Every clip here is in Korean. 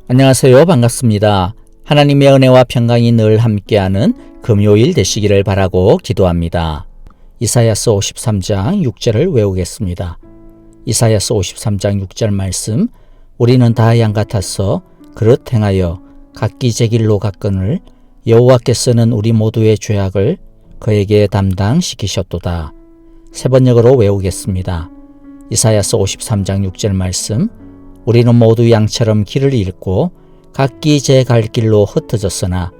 안녕하세요. 반갑습니다. 하나님의 은혜와 평강이 늘 함께하는 금요일 되시기를 바라고 기도합니다. 이사야서 53장 6절을 외우겠습니다. 이사야서 53장 6절 말씀, 우리는 다 양 같아서 그릇 행하여 각기 제 길로 갔거늘 여호와께서는 우리 모두의 죄악을 그에게 담당시키셨도다. 세 번역으로 외우겠습니다. 이사야서 53장 6절 말씀, 우리는 모두 양처럼 길을 잃고 각기 제 갈 길로 흩어졌으나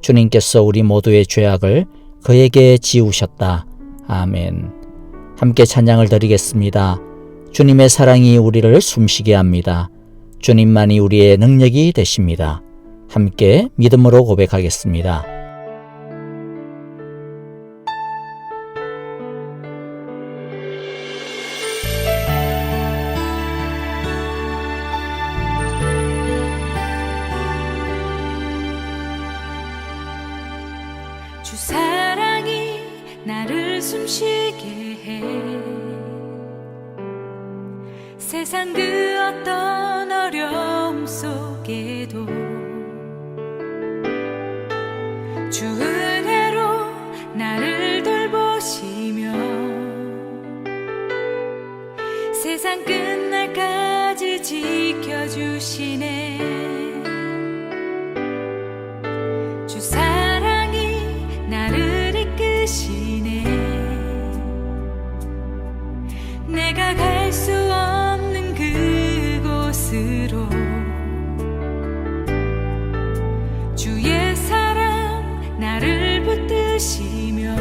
주님께서 우리 모두의 죄악을 그에게 지우셨다. 아멘. 함께 찬양을 드리겠습니다. 주님의 사랑이 우리를 숨쉬게 합니다. 주님만이 우리의 능력이 되십니다. 함께 믿음으로 고백하겠습니다. 주 사랑이 나를 숨쉬게 해. 세상 그 어떤 어려움 속에도 주 은혜로 나를 돌보시며 세상 끝날까지 지켜주시네. 주 사랑이 나를 이끄시네. 내가 갈 수 없는 그곳으로 주의 사랑 나를 붙드시며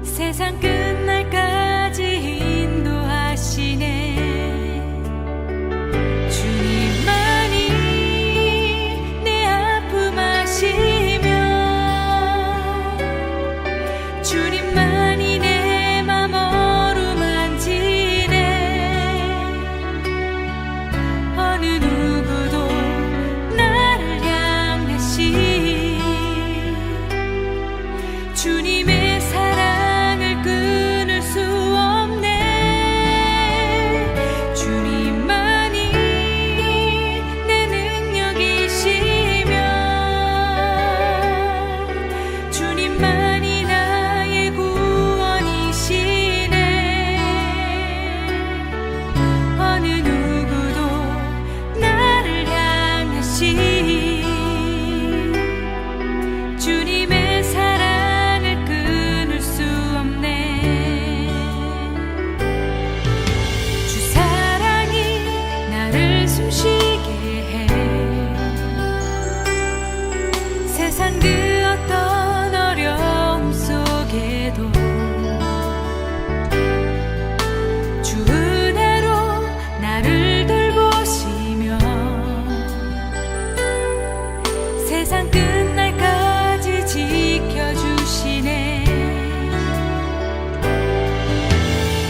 세상 끝날까지 인도하시네. 주님만이 내 아픔 아시며 주님만이 내 맘 어루만지네. 어느 누구도 나를 향하시 주님의 사랑을 끊을 수 없네. 주님만이 내 능력이시며 주님만이 나의 구원이시네. 어느 누구도 나를 향하시 주님의 사랑을 끊을 수 없네. 주 사랑이 나를 숨쉬게 해. 세상 그 어떤 어려움 속에도 주 은혜로 나를 돌보시며 세상 끝날까지 지켜주시네.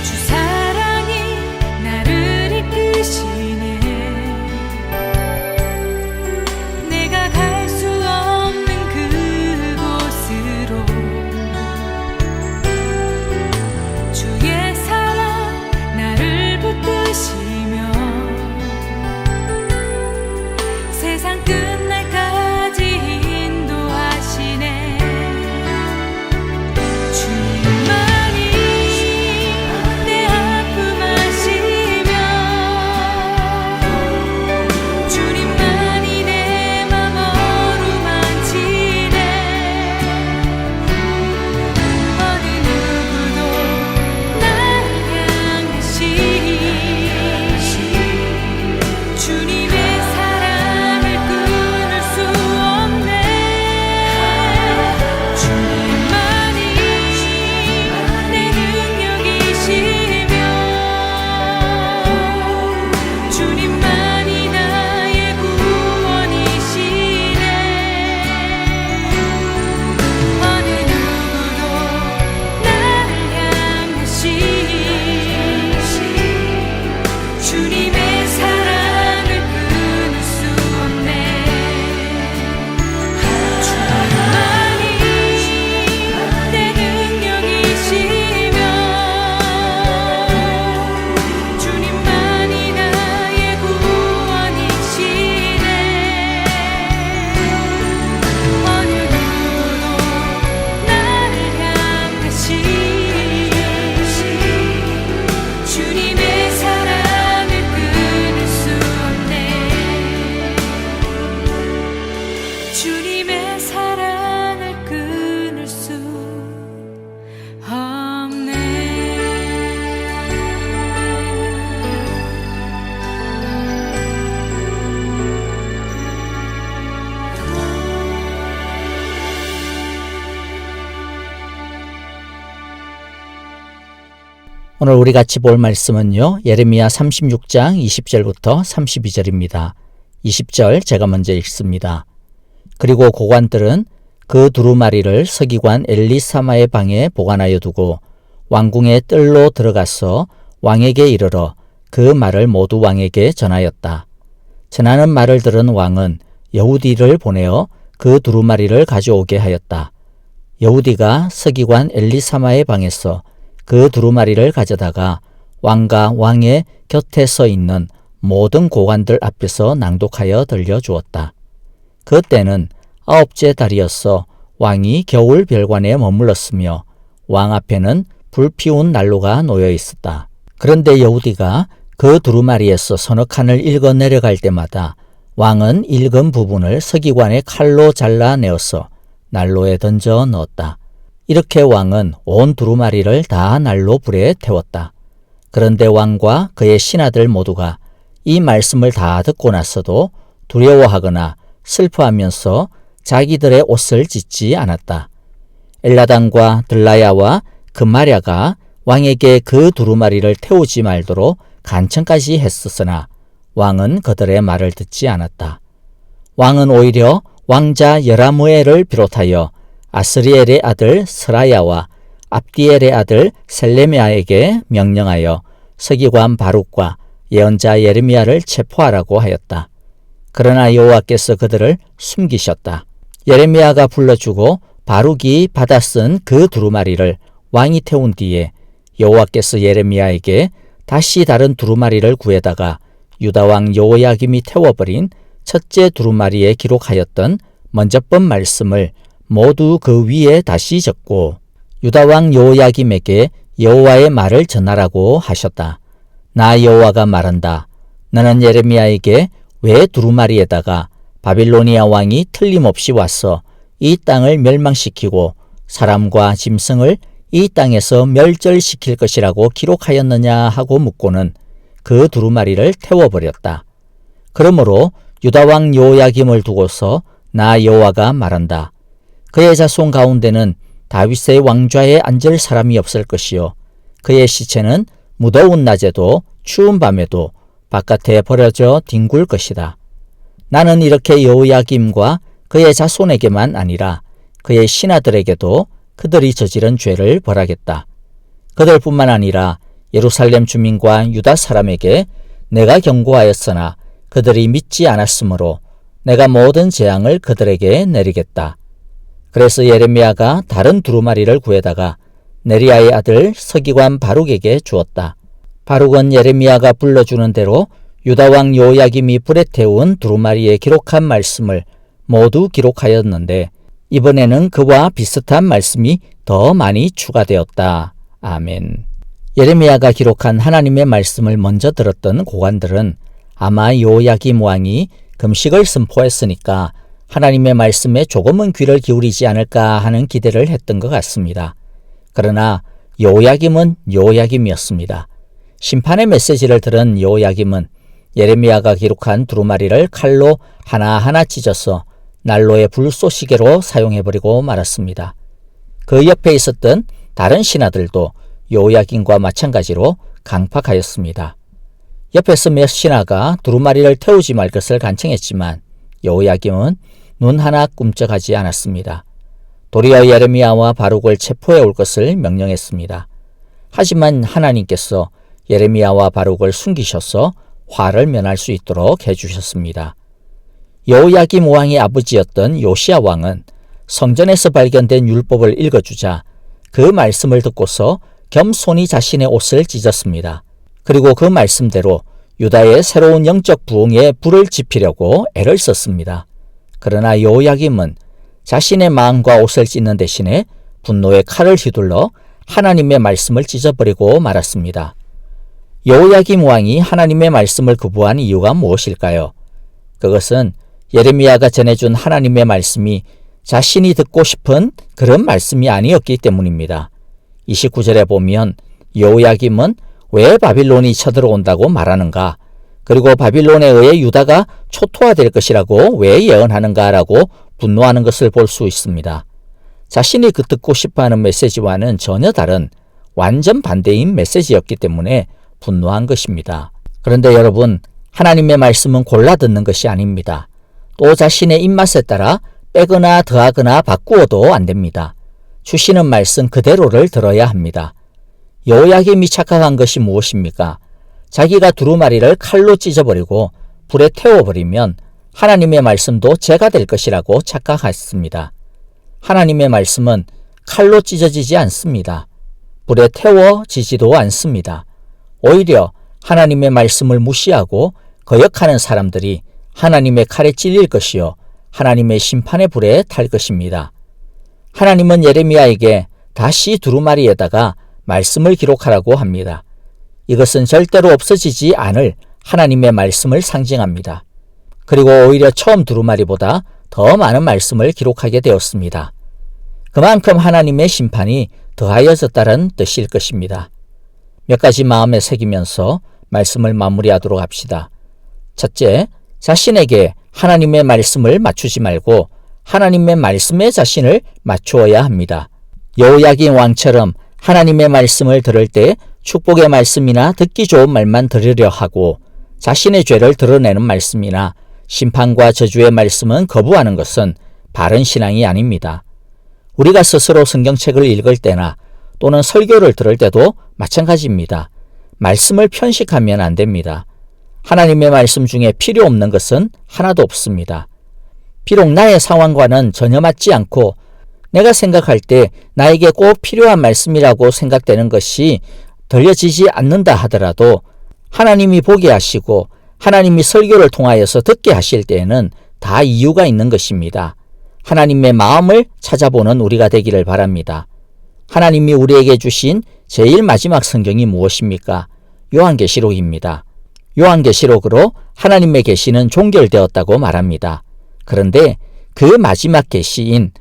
주 사랑이 나를 이끄시네. 내가 갈 수 없는 그곳으로 주의 사랑 나를 붙드시며 세상 끝날까지 주님의 사랑을 끊을 수 없네. 오늘 우리 같이 볼 말씀은요, 예레미야 36장 20절부터 32절입니다. 20절 제가 먼저 읽습니다. 그리고 고관들은 그 두루마리를 서기관 엘리사마의 방에 보관하여 두고 왕궁의 뜰로 들어가서 왕에게 이르러 그 말을 모두 왕에게 전하였다. 전하는 말을 들은 왕은 여우디를 보내어 그 두루마리를 가져오게 하였다. 여우디가 서기관 엘리사마의 방에서 그 두루마리를 가져다가 왕과 왕의 곁에 서 있는 모든 고관들 앞에서 낭독하여 들려주었다. 그때는 9째 달이었어 왕이 겨울 별관에 머물렀으며 왕 앞에는 불 피운 난로가 놓여 있었다. 그런데 여우디가 그 두루마리에서 서너 칸을 읽어 내려갈 때마다 왕은 읽은 부분을 서기관의 칼로 잘라내어서 난로에 던져 넣었다. 이렇게 왕은 온 두루마리를 다 난로 불에 태웠다. 그런데 왕과 그의 신하들 모두가 이 말씀을 다 듣고 나서도 두려워하거나 슬퍼하면서 자기들의 옷을 찢지 않았다. 엘라단과 들라야와 금마랴가 왕에게 그 두루마리를 태우지 말도록 간청까지 했었으나 왕은 그들의 말을 듣지 않았다. 왕은 오히려 왕자 여라무엘을 비롯하여 아스리엘의 아들 스라야와 압디엘의 아들 셀레미아에게 명령하여 서기관 바룩과 예언자 예레미야를 체포하라고 하였다. 그러나 여호와께서 그들을 숨기셨다. 예레미야가 불러주고 바룩이 받아 쓴 그 두루마리를 왕이 태운 뒤에 여호와께서 예레미야에게 다시 다른 두루마리를 구해다가 유다왕 여호야김이 태워버린 첫째 두루마리에 기록하였던 먼저번 말씀을 모두 그 위에 다시 적고 유다왕 여호야김에게 여호와의 말을 전하라고 하셨다. 나 여호와가 말한다. 너는 예레미야에게 왜 두루마리에다가 바빌로니아 왕이 틀림없이 와서 이 땅을 멸망시키고 사람과 짐승을 이 땅에서 멸절시킬 것이라고 기록하였느냐 하고 묻고는 그 두루마리를 태워버렸다. 그러므로 유다왕 여호야김을 두고서 나 여호와가 말한다. 그의 자손 가운데는 다윗의 왕좌에 앉을 사람이 없을 것이요 그의 시체는 무더운 낮에도 추운 밤에도 바깥에 버려져 뒹굴 것이다. 나는 이렇게 여호야김과 그의 자손에게만 아니라 그의 신하들에게도 그들이 저지른 죄를 벌하겠다. 그들뿐만 아니라 예루살렘 주민과 유다 사람에게 내가 경고하였으나 그들이 믿지 않았으므로 내가 모든 재앙을 그들에게 내리겠다. 그래서 예레미야가 다른 두루마리를 구해다가 네리야의 아들 서기관 바룩에게 주었다. 바룩은 예레미야가 불러주는 대로 유다왕 여호야김이 불에 태운 두루마리에 기록한 말씀을 모두 기록하였는데 이번에는 그와 비슷한 말씀이 더 많이 추가되었다. 아멘. 예레미야가 기록한 하나님의 말씀을 먼저 들었던 고관들은 아마 여호야김 왕이 금식을 선포했으니까 하나님의 말씀에 조금은 귀를 기울이지 않을까 하는 기대를 했던 것 같습니다. 그러나 여호야김은 여호야김이었습니다. 심판의 메시지를 들은 여호야김은 예레미야가 기록한 두루마리를 칼로 하나하나 찢어서 난로의 불쏘시개로 사용해버리고 말았습니다. 그 옆에 있었던 다른 신하들도 여호야김과 마찬가지로 강팍하였습니다. 옆에서 몇 신하가 두루마리를 태우지 말 것을 간청했지만 여호야김은 눈 하나 꿈쩍하지 않았습니다. 도리어 예레미야와 바룩을 체포해 올 것을 명령했습니다. 하지만 하나님께서 예레미야와 바룩을 숨기셔서 화를 면할 수 있도록 해주셨습니다. 여호야김 왕의 아버지였던 요시야 왕은 성전에서 발견된 율법을 읽어주자 그 말씀을 듣고서 겸손히 자신의 옷을 찢었습니다. 그리고 그 말씀대로 유다의 새로운 영적 부흥에 불을 지피려고 애를 썼습니다. 그러나 여호야김은 자신의 마음과 옷을 찢는 대신에 분노의 칼을 휘둘러 하나님의 말씀을 찢어버리고 말았습니다. 여호야김 왕이 하나님의 말씀을 거부한 이유가 무엇일까요? 그것은 예레미야가 전해준 하나님의 말씀이 자신이 듣고 싶은 그런 말씀이 아니었기 때문입니다. 29절에 보면 여호야김은 왜 바빌론이 쳐들어온다고 말하는가, 그리고 바빌론에 의해 유다가 초토화될 것이라고 왜 예언하는가라고 분노하는 것을 볼 수 있습니다. 자신이 그 듣고 싶어하는 메시지와는 전혀 다른 완전 반대인 메시지였기 때문에 분노한 것입니다. 그런데 여러분, 하나님의 말씀은 골라 듣는 것이 아닙니다. 또 자신의 입맛에 따라 빼거나 더하거나 바꾸어도 안 됩니다. 주시는 말씀 그대로를 들어야 합니다. 여호야김이 착각한 것이 무엇입니까? 자기가 두루마리를 칼로 찢어버리고 불에 태워버리면 하나님의 말씀도 재가 될 것이라고 착각했습니다. 하나님의 말씀은 칼로 찢어지지 않습니다. 불에 태워지지도 않습니다. 오히려 하나님의 말씀을 무시하고 거역하는 사람들이 하나님의 칼에 찔릴 것이요 하나님의 심판의 불에 탈 것입니다. 하나님은 예레미야에게 다시 두루마리에다가 말씀을 기록하라고 합니다. 이것은 절대로 없어지지 않을 하나님의 말씀을 상징합니다. 그리고 오히려 처음 두루마리보다 더 많은 말씀을 기록하게 되었습니다. 그만큼 하나님의 심판이 더하여졌다는 뜻일 것입니다. 몇 가지 마음에 새기면서 말씀을 마무리하도록 합시다. 첫째, 자신에게 하나님의 말씀을 맞추지 말고 하나님의 말씀에 자신을 맞추어야 합니다. 여호야긴 왕처럼 하나님의 말씀을 들을 때 축복의 말씀이나 듣기 좋은 말만 들으려 하고 자신의 죄를 드러내는 말씀이나 심판과 저주의 말씀은 거부하는 것은 바른 신앙이 아닙니다. 우리가 스스로 성경책을 읽을 때나 또는 설교를 들을 때도 마찬가지입니다. 말씀을 편식하면 안 됩니다. 하나님의 말씀 중에 필요 없는 것은 하나도 없습니다. 비록 나의 상황과는 전혀 맞지 않고 내가 생각할 때 나에게 꼭 필요한 말씀이라고 생각되는 것이 들려지지 않는다 하더라도 하나님이 보게 하시고 하나님이 설교를 통하여서 듣게 하실 때에는 다 이유가 있는 것입니다. 하나님의 마음을 찾아보는 우리가 되기를 바랍니다. 하나님이 우리에게 주신 제일 마지막 성경이 무엇입니까? 요한계시록입니다. 요한계시록으로 하나님의 계시는 종결되었다고 말합니다. 그런데 그 마지막 계시인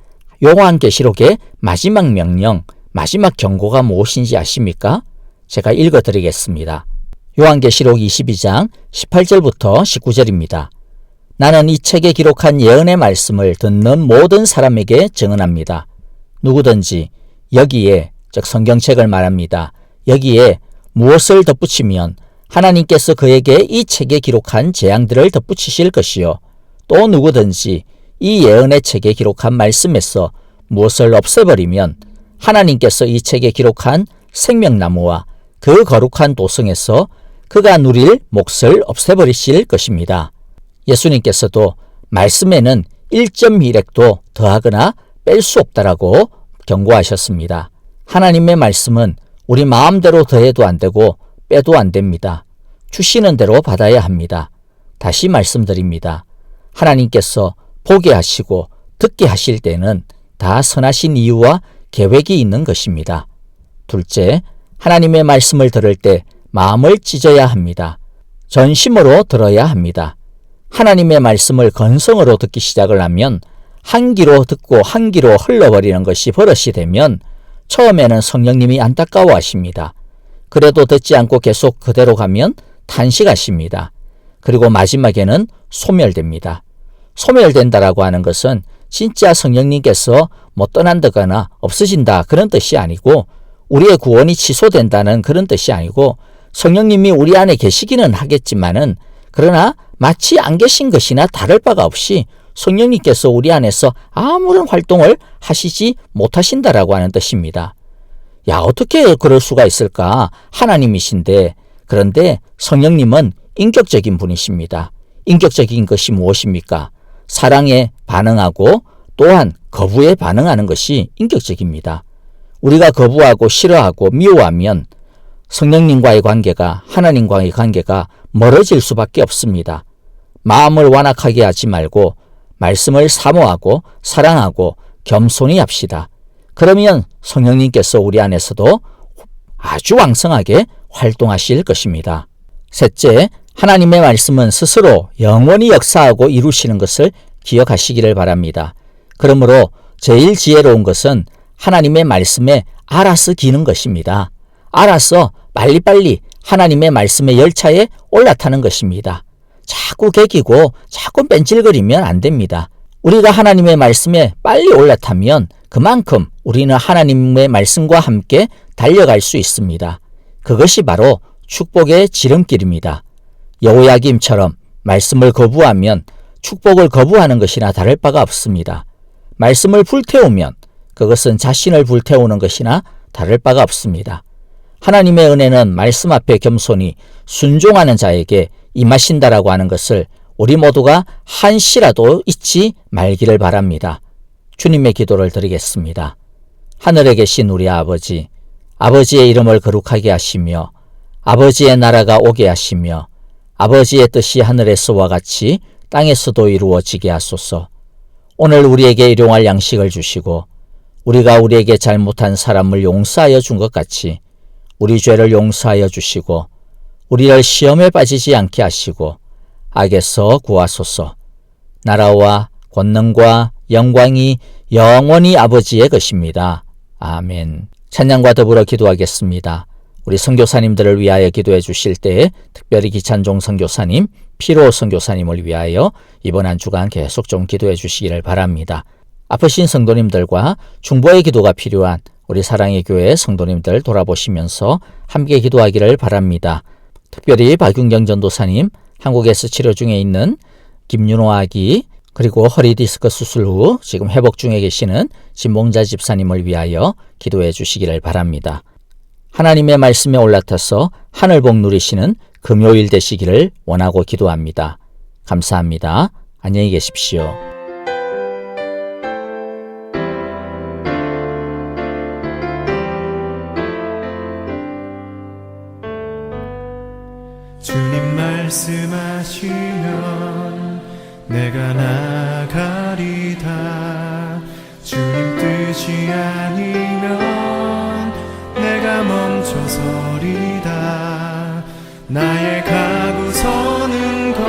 요한계시록의 마지막 명령, 마지막 경고가 무엇인지 아십니까? 제가 읽어드리겠습니다. 요한계시록 22장 18절부터 19절입니다. 나는 이 책에 기록한 예언의 말씀을 듣는 모든 사람에게 증언합니다. 누구든지 여기에, 즉 성경책을 말합니다. 여기에 무엇을 덧붙이면 하나님께서 그에게 이 책에 기록한 재앙들을 덧붙이실 것이요. 또 누구든지 이 예언의 책에 기록한 말씀에서 무엇을 없애버리면 하나님께서 이 책에 기록한 생명나무와 그 거룩한 도성에서 그가 누릴 몫을 없애버리실 것입니다. 예수님께서도 말씀에는 1.1핵도 더하거나 뺄 수 없다라고 경고하셨습니다. 하나님의 말씀은 우리 마음대로 더해도 안 되고 빼도 안 됩니다. 주시는 대로 받아야 합니다. 다시 말씀드립니다. 하나님께서 보게 하시고 듣게 하실 때는 다 선하신 이유와 계획이 있는 것입니다. 둘째, 하나님의 말씀을 들을 때 마음을 찢어야 합니다. 전심으로 들어야 합니다. 하나님의 말씀을 건성으로 듣기 시작을 하면 한 귀로 듣고 한 귀로 흘러버리는 것이 버릇이 되면 처음에는 성령님이 안타까워하십니다. 그래도 듣지 않고 계속 그대로 가면 탄식하십니다. 그리고 마지막에는 소멸됩니다. 소멸된다라고 하는 것은 진짜 성령님께서 떠난다거나 없어진다 그런 뜻이 아니고 우리의 구원이 취소된다는 그런 뜻이 아니고 성령님이 우리 안에 계시기는 하겠지만은 그러나 마치 안 계신 것이나 다를 바가 없이 성령님께서 우리 안에서 아무런 활동을 하시지 못하신다라고 하는 뜻입니다. 야, 어떻게 그럴 수가 있을까? 하나님이신데. 그런데 성령님은 인격적인 분이십니다. 인격적인 것이 무엇입니까? 사랑에 반응하고 또한 거부에 반응하는 것이 인격적입니다. 우리가 거부하고 싫어하고 미워하면 성령님과의 관계가, 하나님과의 관계가 멀어질 수밖에 없습니다. 마음을 완악하게 하지 말고 말씀을 사모하고 사랑하고 겸손히 합시다. 그러면 성령님께서 우리 안에서도 아주 왕성하게 활동하실 것입니다. 셋째, 하나님의 말씀은 스스로 영원히 역사하고 이루시는 것을 기억하시기를 바랍니다. 그러므로 제일 지혜로운 것은 하나님의 말씀에 알아서 기는 것입니다. 알아서 빨리빨리 하나님의 말씀의 열차에 올라타는 것입니다. 자꾸 개기고 자꾸 뺀질거리면 안 됩니다. 우리가 하나님의 말씀에 빨리 올라타면 그만큼 우리는 하나님의 말씀과 함께 달려갈 수 있습니다. 그것이 바로 축복의 지름길입니다. 여호야김처럼 말씀을 거부하면 축복을 거부하는 것이나 다를 바가 없습니다. 말씀을 불태우면 그것은 자신을 불태우는 것이나 다를 바가 없습니다. 하나님의 은혜는 말씀 앞에 겸손히 순종하는 자에게 임하신다라고 하는 것을 우리 모두가 한시라도 잊지 말기를 바랍니다. 주님의 기도를 드리겠습니다. 하늘에 계신 우리 아버지, 아버지의 이름을 거룩하게 하시며 아버지의 나라가 오게 하시며 아버지의 뜻이 하늘에서와 같이 땅에서도 이루어지게 하소서. 오늘 우리에게 일용할 양식을 주시고 우리가 우리에게 잘못한 사람을 용서하여 준 것 같이 우리 죄를 용서하여 주시고 우리를 시험에 빠지지 않게 하시고 악에서 구하소서. 나라와 권능과 영광이 영원히 아버지의 것입니다. 아멘. 찬양과 더불어 기도하겠습니다. 우리 선교사님들을 위하여 기도해 주실 때에 특별히 기찬종 선교사님, 피로 선교사님을 위하여 이번 한 주간 계속 좀 기도해 주시기를 바랍니다. 아프신 성도님들과 중보의 기도가 필요한 우리 사랑의 교회 성도님들 돌아보시면서 함께 기도하기를 바랍니다. 특별히 박윤경 전도사님, 한국에서 치료 중에 있는 김윤호 아기, 그리고 허리 디스크 수술 후 지금 회복 중에 계시는 진봉자 집사님을 위하여 기도해 주시기를 바랍니다. 하나님의 말씀에 올라타서 하늘복 누리시는 금요일 되시기를 원하고 기도합니다. 감사합니다. 안녕히 계십시오. 주님 말씀하시면 내가 나가리다. 주님 뜻이 아니면 내가 멈춰서리다. 나의 가고 서는 것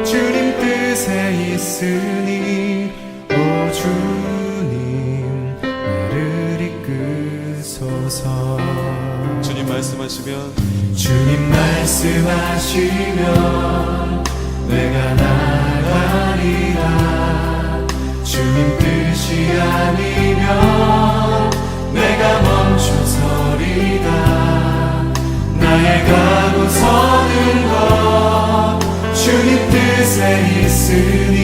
주님 뜻에 있으니 오 주님 나를 이끄소서. 주님 말씀하시면 주님 말씀하시면 내가 나가리라. 주님 뜻이 아니면 내가 멈춰서리다. 나의 가고 서는 것 주님 뜻에 있으니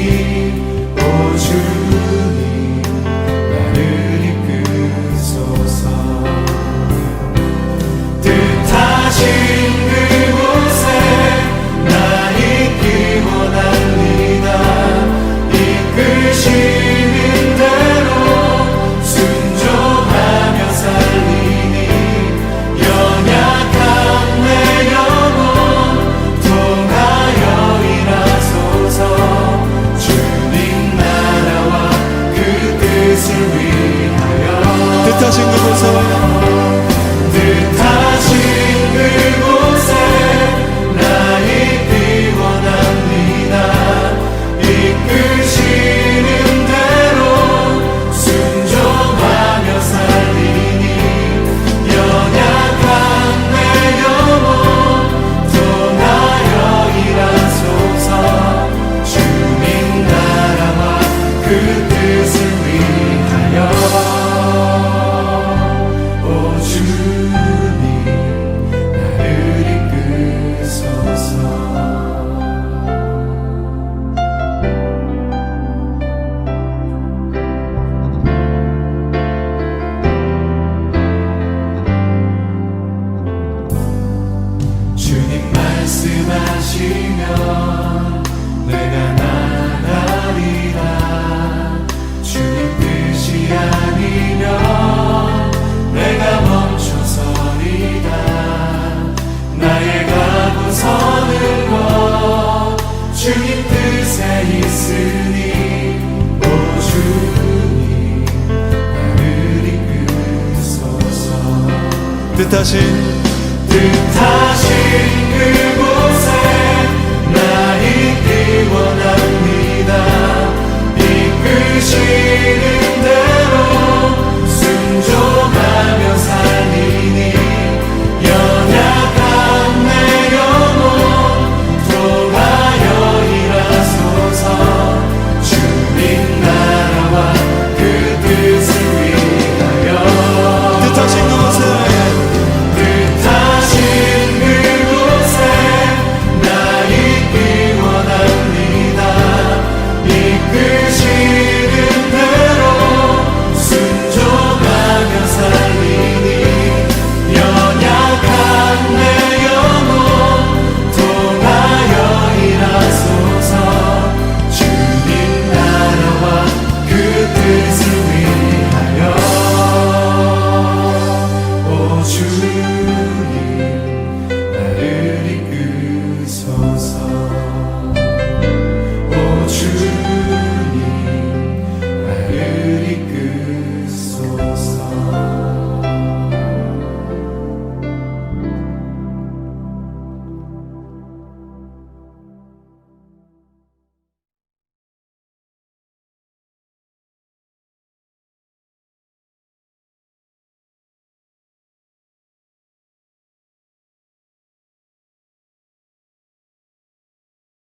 오 주님 나를 이끄소서. 뜻하신 그곳에 나 있기 원합니다. 이끄시는 대로 순종하며 살리니 연약한 내 영혼 통하여 일하소서. 주님 나라와 그 뜻을 위하여 뜻하신 그곳에 뜻하신 그곳에 나 있기 원합니다. 이끄시는 대로 순종하며 살리니 연약한 내 영혼 통하여 일하소서. 주님 나라와 그 뜻을 위하여 오 주님 나를 이끄소서. 주님 말씀하시면 내가 나가리라. 주님 뜻이 아니면 내가 멈춰서리다. 나의 가고 서는 것 주님 뜻에 있으니 오 주님 나를 이끄소서. 뜻하신 뜻하신